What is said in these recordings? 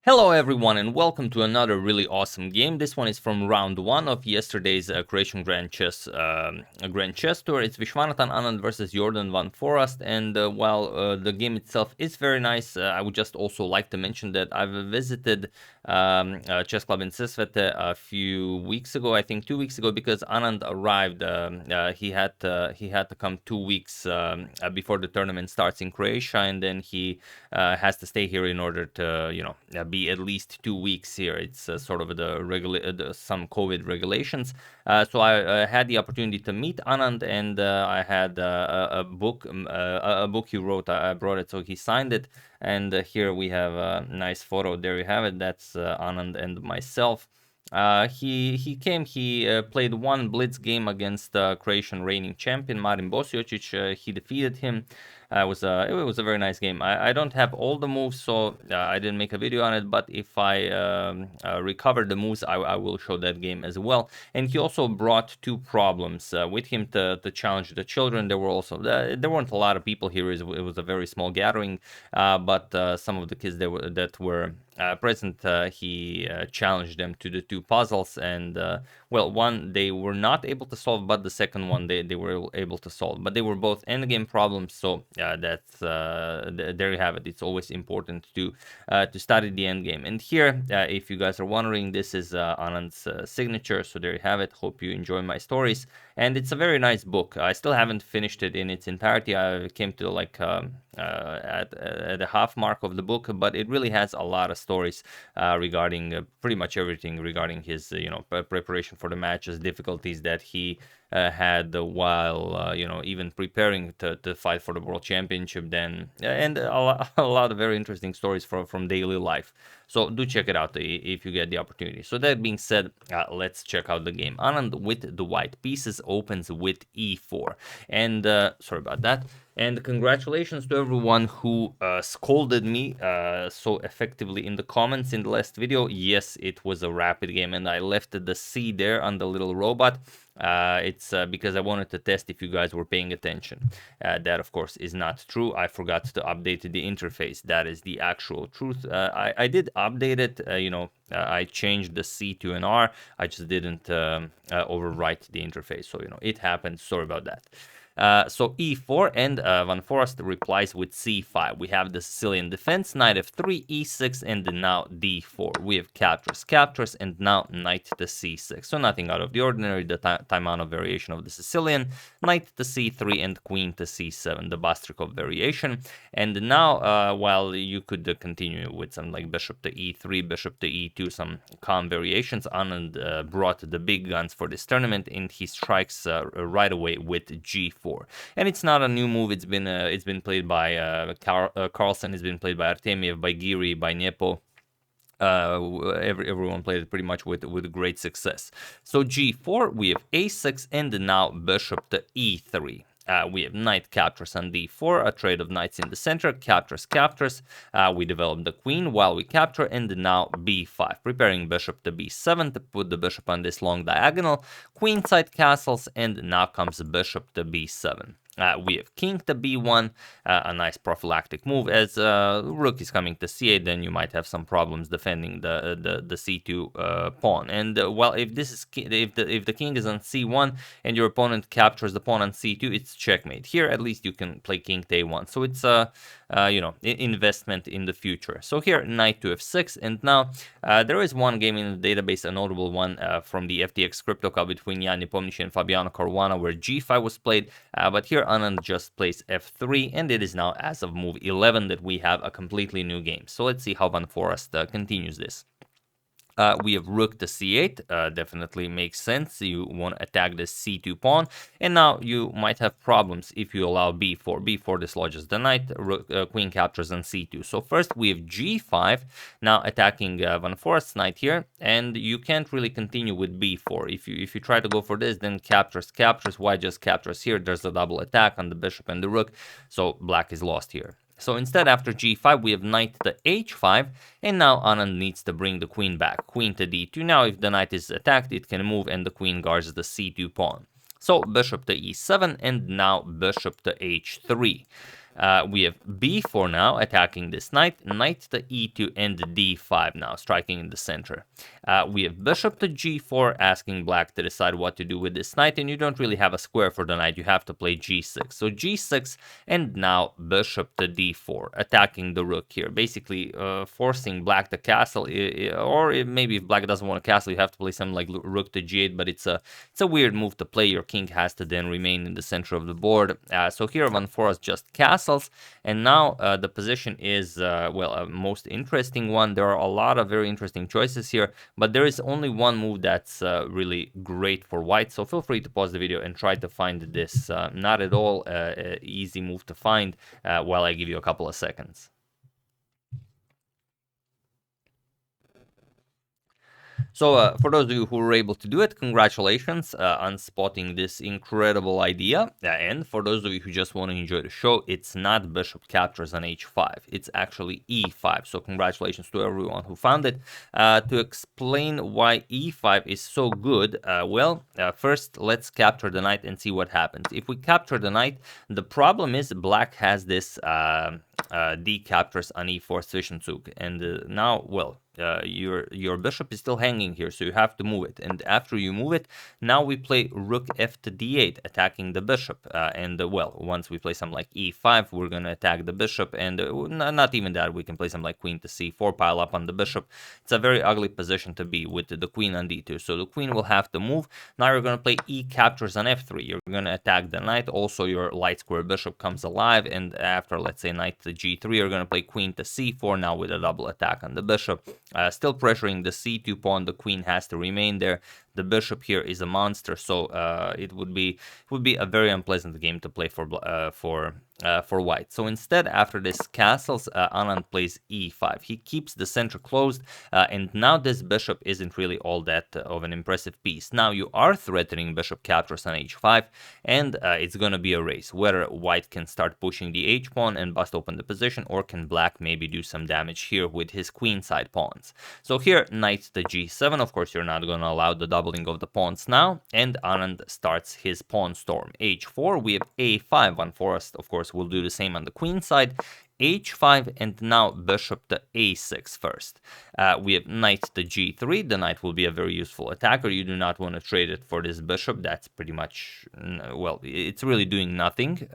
Hello everyone and welcome to another really awesome game. This one is from round 1 of yesterday's Croatian Grand Chess Tour. It's Viswanathan, Anand versus Jorden van Foreest, and while the game itself is very nice, I would just also like to mention that I've visited a chess club in Sisvete a few weeks ago, I think 2 weeks ago, because Anand arrived. He had to come 2 weeks before the tournament starts in Croatia, and then he has to stay here in order to, be at least 2 weeks here. It's sort of some COVID regulations. So I had the opportunity to meet Anand, and I had a book he wrote. I brought it, so he signed it. And here we have a nice photo. There you have it. That's Anand and myself. He came. He played one blitz game against Croatian reigning champion Marin Bosiocic. He defeated him. It was a very nice game. I don't have all the moves, so I didn't make a video on it. But if I recover the moves, I will show that game as well. And he also brought two problems with him to challenge the children. There weren't a lot of people here. It was a very small gathering, but some of the kids that were present, he challenged them to the two puzzles, and well, one they were not able to solve, but the second one they were able to solve. But they were both endgame problems, so that's there you have it. It's always important to study the endgame. And here, if you guys are wondering, this is Anand's signature. So there you have it. Hope you enjoy my stories, and it's a very nice book. I still haven't finished it in its entirety. I came to like at the half mark of the book, but it really has a lot of stories regarding pretty much everything regarding his preparation for the matches, difficulties that he had while even preparing to fight for the world championship, then and a lot of very interesting stories from daily life. So do check it out if you get the opportunity. So that being said, let's check out the game. Anand with the white pieces opens with e4, and sorry about that. And congratulations to everyone who scolded me so effectively in the comments in the last video. Yes, it was a rapid game, and I left the C there on the little robot. It's because I wanted to test if you guys were paying attention. That, of course, is not true. I forgot to update the interface. That is the actual truth. I did update it. I changed the C to an R. I just didn't overwrite the interface. So, it happened. Sorry about that. So e4, and Van Foreest replies with c5. We have the Sicilian defense, knight f3, e6, and now d4. We have captures, and now knight to c6. So nothing out of the ordinary, the Taimanov variation of the Sicilian, knight to c3, and queen to c7, the Bastrikov variation. And now, while you could continue with some like bishop to e3, bishop to e2, some calm variations, Anand brought the big guns for this tournament, and he strikes right away with g4. And it's not a new move. It's been played by Carlsen. It's been played by Artemiev, by Giri, by Nepo. Everyone played it pretty much with great success. So g4, we have a6, and now bishop to e3. We have knight captures on d4, a trade of knights in the center, captures. We develop the queen while we capture, and now b5, preparing bishop to b7 to put the bishop on this long diagonal, queenside castles, and now comes bishop to b7. We have king to b1, a nice prophylactic move. As rook is coming to c8, then you might have some problems defending the c2 pawn. And well, if the king is on c1 and your opponent captures the pawn on c2, it's checkmate. Here, at least you can play king to a1. So it's investment in the future. So here, knight to f6, and now there is one game in the database, a notable one from the FTX Crypto Cup between Jan Nepomniachtchi and Fabiano Caruana, where g5 was played, but here Anand just plays f3, and it is now as of move 11 that we have a completely new game. So let's see how Van Foreest continues this. We have rook to c8, definitely makes sense. You want to attack the c2 pawn, and now you might have problems if you allow b4. b4 dislodges the knight, queen captures on c2. So first we have g5, now attacking Van Foreest's knight here, and you can't really continue with b4. If you try to go for this, then captures. Why just captures here? There's a double attack on the bishop and the rook, so black is lost here. So instead, after g5, we have knight to h5, and now Anand needs to bring the queen back. Queen to d2. Now, if the knight is attacked, it can move, and the queen guards the c2 pawn. So bishop to e7, and now bishop to h3. We have b4 now, attacking this knight, knight to e2 and d5 now, striking in the center. We have bishop to g4, asking black to decide what to do with this knight, and you don't really have a square for the knight, you have to play g6. So g6, and now bishop to d4, attacking the rook here, basically forcing black to castle, or maybe if black doesn't want to castle, you have to play something like rook to g8, but it's a weird move to play. Your king has to then remain in the center of the board. So here Van Foreest just castles, and now the position is, well, a most interesting one. There are a lot of very interesting choices here, but there is only one move that's really great for white, so feel free to pause the video and try to find this not at all easy move to find while I give you a couple of seconds. So for those of you who were able to do it, congratulations on spotting this incredible idea. And for those of you who just want to enjoy the show, it's not bishop captures on h5. It's actually e5. So congratulations to everyone who found it. To explain why e5 is so good, first let's capture the knight and see what happens. If we capture the knight, the problem is black has this d captures on e4 Zwischenzug. And now, well, your bishop is still hanging here, so you have to move it. And after you move it, now we play rook f to d8, attacking the bishop. Well, once we play something like e5, we're going to attack the bishop. And not even that, we can play something like queen to c4, pile up on the bishop. It's a very ugly position to be with the queen on d2. So the queen will have to move. Now you're going to play e captures on f3. You're going to attack the knight. Also, your light square bishop comes alive. And after, let's say, knight to g3, you're going to play queen to c4, now with a double attack on the bishop. Still pressuring the c2 pawn. The queen has to remain there. The bishop here is a monster, so it would be a very unpleasant game to play for white. So instead, after this castles, Anand plays e5. He keeps the center closed, and now this bishop isn't really all that of an impressive piece. Now you are threatening bishop captures on h5, and it's gonna be a race whether white can start pushing the h pawn and bust open the position, or can black maybe do some damage here with his queenside pawns. So here, knight to g7. Of course, you're not gonna allow the doubling of the pawns now, and Anand starts his pawn storm. h4, we have a5. Van Foreest, of course, will do the same on the queen side. h5, and now bishop to a6 first. We have knight to g3. The knight will be a very useful attacker. You do not want to trade it for this bishop. That's pretty much, well, it's really doing nothing.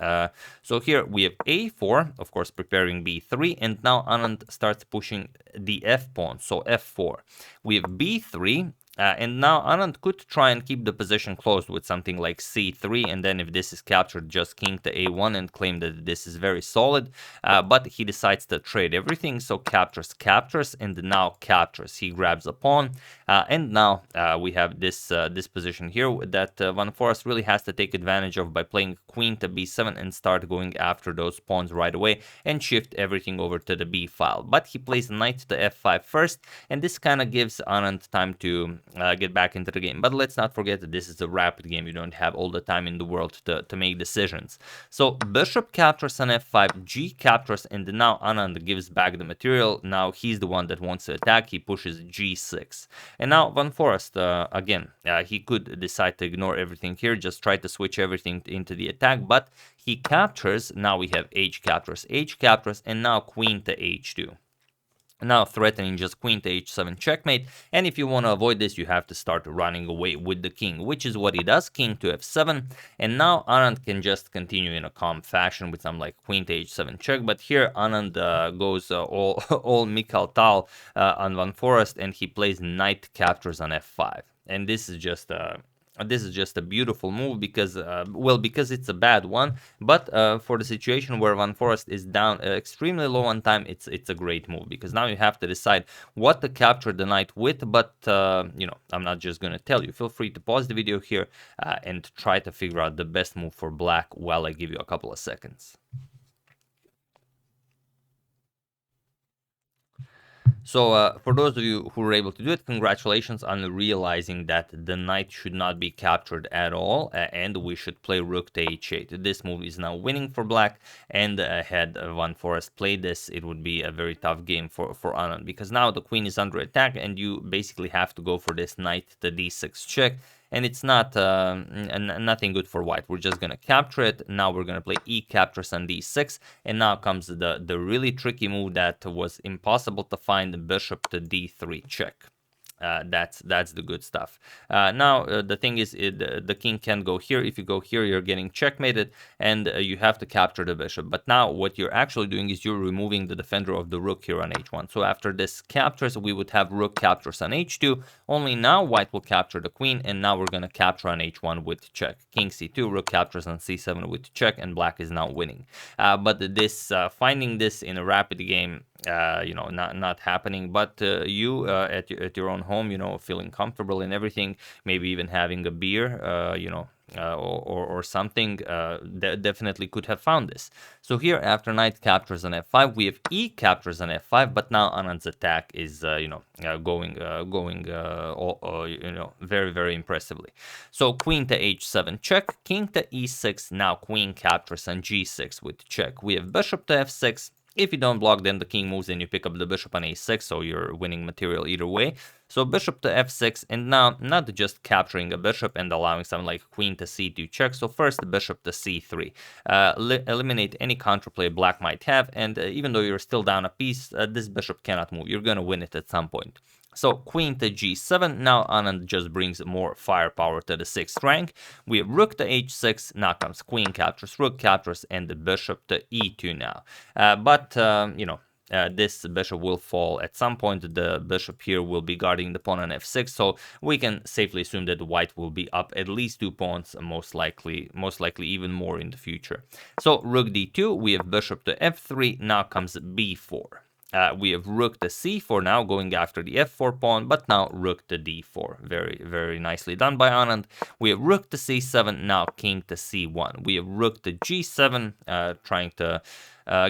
So here we have a4, of course, preparing b3, and now Anand starts pushing the f pawn, so f4. We have b3. And now Anand could try and keep the position closed with something like c3, and then if this is captured, just king to a1 and claim that this is very solid. But he decides to trade everything, so captures, and now captures. He grabs a pawn, and now we have this position here that Van Foreest really has to take advantage of by playing queen to b7 and start going after those pawns right away and shift everything over to the b file. But he plays knight to f5 first, and this kind of gives Anand time to get back into the game. But let's not forget that this is a rapid game. You don't have all the time in the world to make decisions. So bishop captures on f5, g captures, and now Anand gives back the material. Now he's the one that wants to attack. He pushes g6. And now Van Foreest, again, he could decide to ignore everything here, just try to switch everything into the attack, but he captures. Now we have h captures, and now queen to h2. Now threatening just queen to h7 checkmate, and if you want to avoid this, you have to start running away with the king, which is what he does, king to f7, and now Anand can just continue in a calm fashion with some like queen to h7 check, but here Anand goes all Mikhail Tal on Van Foreest, and he plays knight captures on f5, and this is just a beautiful move because, because it's a bad one, but for the situation where Van Foreest is down extremely low on time, it's a great move, because now you have to decide what to capture the knight with, but, I'm not just going to tell you. Feel free to pause the video here and try to figure out the best move for black while I give you a couple of seconds. So for those of you who were able to do it, congratulations on realizing that the knight should not be captured at all, and we should play rook to h8. This move is now winning for black, and had Van Foreest played this, it would be a very tough game for Anand, because now the queen is under attack, and you basically have to go for this knight to d6 check, and it's not nothing good for white. We're just gonna capture it. Now we're gonna play e captures on d6, and now comes the really tricky move that was impossible to find, bishop to d3 check. That's the good stuff. Now the thing is, the king can go here. If you go here, you're getting checkmated, and you have to capture the bishop. But now what you're actually doing is you're removing the defender of the rook here on h1. So after this captures, we would have rook captures on h2. Only now white will capture the queen, and now we're gonna capture on h1 with check. King c2, rook captures on c7 with check, and black is now winning. But this finding this in a rapid game, not happening. But you at your own home, feeling comfortable and everything, maybe even having a beer, or something, definitely could have found this. So here, after knight captures on f5, we have e captures on f5, but now Anand's attack is going very, very impressively. So queen to h7 check, king to e6, now queen captures on g6 with check. We have bishop to f6. If you don't block, then the king moves and you pick up the bishop on a6, so you're winning material either way. So bishop to f6, and now not just capturing a bishop and allowing something like queen to c2 check. So first bishop to c3. Eliminate any counterplay black might have, and even though you're still down a piece, this bishop cannot move. You're going to win it at some point. So queen to g7, now Anand just brings more firepower to the 6th rank. We have rook to h6, now comes queen captures, rook captures, and the bishop to e2 now. This bishop will fall at some point. The bishop here will be guarding the pawn on f6, so we can safely assume that white will be up at least 2 pawns, most likely even more in the future. So rook d2, we have bishop to f3, now comes b4. We have rook to c4 now, going after the f4 pawn, but now rook to d4. Very, very nicely done by Anand. We have rook to c7, now king to c1. We have rook to g7, trying to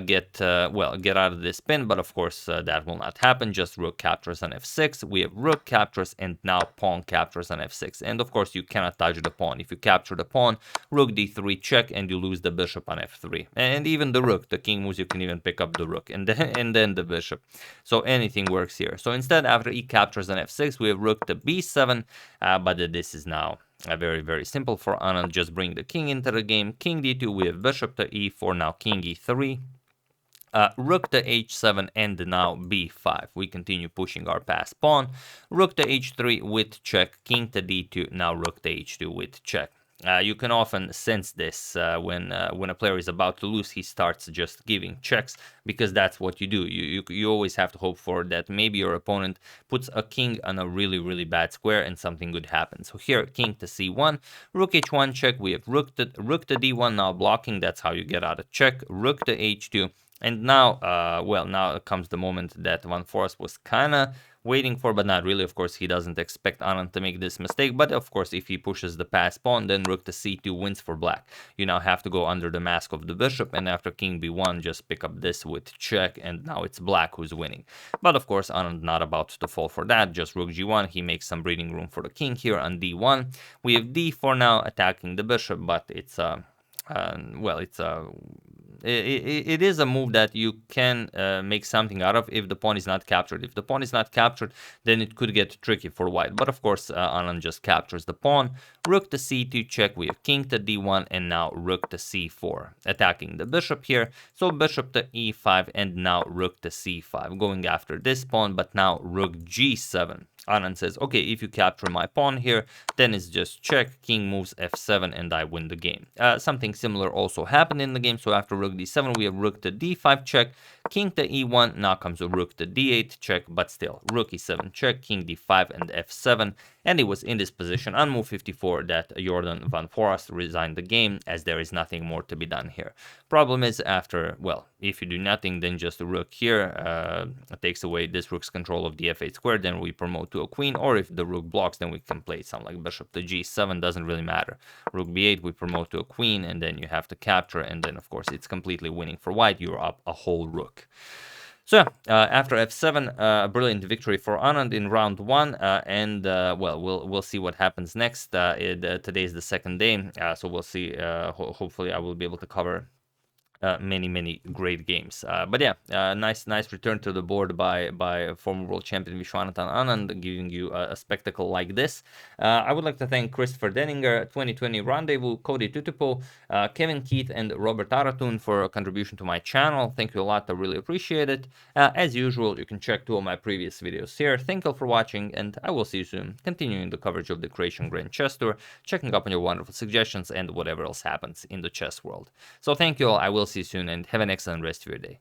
get out of this pin, but of course that will not happen. Just rook captures on f6. We have rook captures, and now pawn captures on f6. And of course you cannot touch the pawn. If you capture the pawn, rook d3 check, and you lose the bishop on f3. And even the rook, the king moves, you can even pick up the rook, and then the bishop. So anything works here. So instead, after e captures on f6, we have rook to b7, but this is now very, very simple for Anand. Just bring the king into the game. King d2, we have bishop to e4, now king e3. Rook to h7, and now b5. We continue pushing our passed pawn. Rook to h3 with check, king to d2, now rook to h2 with check. You can often sense this when a player is about to lose. He starts just giving checks, because that's what you do. You always have to hope for that maybe your opponent puts a king on a really, really bad square and something good happens. So here, king to c1, rook h1 check. We have rook to d1 now blocking. That's how you get out of check. Rook to h2. And now, now comes the moment that Foreest was kind of waiting for, but not really. Of course, he doesn't expect Anand to make this mistake. But of course, if he pushes the passed pawn, then rook to c2 wins for black. You now have to go under the mask of the bishop, and after king b1, just pick up this with check, and now it's black who's winning. But of course, Anand not about to fall for that. Just rook g1. He makes some breathing room for the king here on d1. We have d4 now attacking the bishop, but it's it is a move that you can make something out of if the pawn is not captured. If the pawn is not captured, then it could get tricky for white. But of course, Anand just captures the pawn. Rook to c2 check. We have king to d1, and now rook to c4, attacking the bishop here. So bishop to e5, and now rook to c5, going after this pawn, but now rook g7. Anand says, okay, if you capture my pawn here, then it's just check, king moves f7, and I win the game. Something similar also happened in the game. So after rook d7, we have rook to d5 check, king to e1, now comes a rook to d8 check, but still, rook e7 check, king d5, and f7. And it was in this position on move 54 that Jorden van Foreest resigned the game, as there is nothing more to be done here. Problem is, after, if you do nothing, then just a rook here takes away this rook's control of the f8 square, then we promote to a queen, or if the rook blocks, then we can play something like bishop to g7, doesn't really matter. Rook b8, we promote to a queen, and then you have to capture, and then of course it's completely winning for white. You're up a whole rook. So after f7, a brilliant victory for Anand in round 1, and we'll see what happens next. Today is the second day, so we'll see. Hopefully I will be able to cover many great games. But yeah, nice return to the board by former world champion Viswanathan Anand, giving you a spectacle like this. I would like to thank Christopher Denninger, 2020 Rendezvous, Cody Tutupo, Kevin Keith, and Robert Aratun for a contribution to my channel. Thank you a lot. I really appreciate it. As usual, you can check 2 of my previous videos here. Thank you all for watching, and I will see you soon, continuing the coverage of the Croatian Grand Chess Tour, checking up on your wonderful suggestions and whatever else happens in the chess world. So thank you all. I will see you soon, and have an excellent rest of your day.